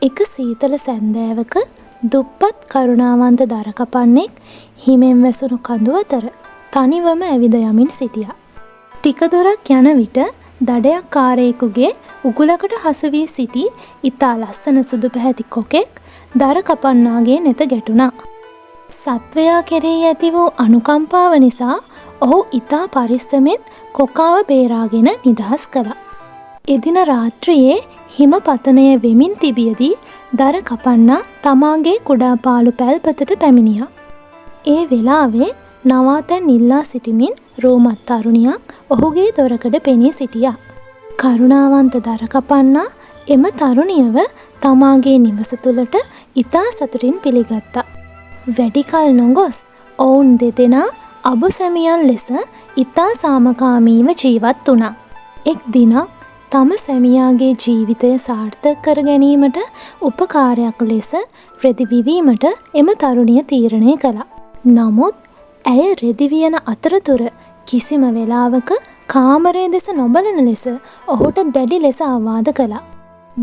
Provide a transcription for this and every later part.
එක සීතල සැන්දෑවක දුප්පත් කරුණාවන්ත දරකපන්නෙක් හිමෙන් වැසුණු කඳු අතර තනිවම ඇවිද යමින් සිටියා. ටික දොරක් යන විට දඩයක්කාරයෙකුගේ උගුලකට හසු වී සිටි ඉතා ලස්සන සුදු පැහැති කොකෙක් දරකපන්නාගේ නෙත ගැටුණා. සත්වයා කෙරෙහි ඇති වූ අනුකම්පාව නිසා ඔහු ඉතා පරිස්සමෙන් කොකාව බේරාගෙන නිදහස් කළා. එදින රාත්‍රියේ හිම පතනය වෙමින් තිබියදී දරකපන්නා තමාගේ කුඩා පාළු පැල්පතට පැමිණියා. ඒ වෙලාවේ නවාතැන් ඉල්ලා සිටිමින් රෝමත් තරුණියක් ඔහුගේ දොරකඩ පෙනී සිටියා. කරුණාවන්ත දරකපන්නා එම තරුණියව තමාගේ නිවස තුළට ඉතා සතුටින් පිළිගත්තා. වැඩි කල නොගොස් ඔවුන් දෙදෙනා අබුසැමියන් ලෙස ඉතා සාමකාමීව ජීවත් වුණා. එක් දිනක් තම සැමියාගේ ජීවිතය සාර්ථක කර ගැනීමට උපකාරයක් ලෙස රෙදි විවීමට එම තරුණිය තීරණය කළා. නමුත් ඇය රෙදි වියන අතරතුර කිසිම වෙලාවක කාමරය දෙස නොබලන ලෙස ඔහුට දැඩි ලෙස අවවාද කළා.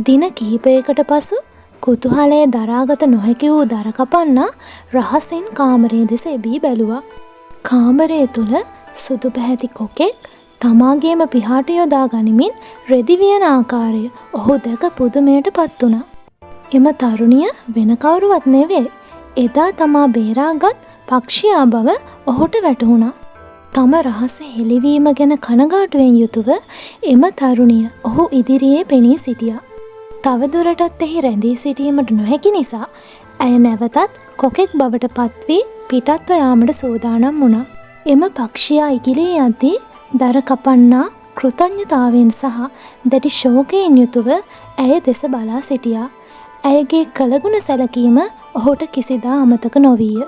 දින කිහිපයකට පසු කුතුහලය දරාගත නොහැකි වූ දරකපන්නා රහසින් කාමරය දෙස එබී බැලුවා. කාමරය තුල සුදු පැහැති කොකෙක් තමාගේම පිහාට යොදා ගනිමින් රෙදි වියන ආකාරය ඔහු දැක පුදුමයට පත් වුණා. එම තරුණිය වෙන කවුරුවත් නෙවේ. එදා තමා බේරාගත් පක්ෂියා බව ඔහුට වැටහුණා. තම රහස හෙළිවීම ගැන කනගාටුවෙන් යුතුව එම තරුණිය ඔහු ඉදිරියේ පෙනී සිටියා. තවදුරටත් එහි රැඳී සිටීමට නොහැකි නිසා ඇය නැවතත් කොකෙක් බවට පත් වී පිටත්ව යාමට සූදානම් වුණා. එම පක්ෂියා ඉගිලී යද්දී දරකපන්නා කෘතඥතාවෙන් සහ දැඩි ශෝකයෙන් යුතුව ඇය දෙස බලා සිටියා. ඇයගේ කළගුණ සැලකීම ඔහුට කිසිදා අමතක නොවිය.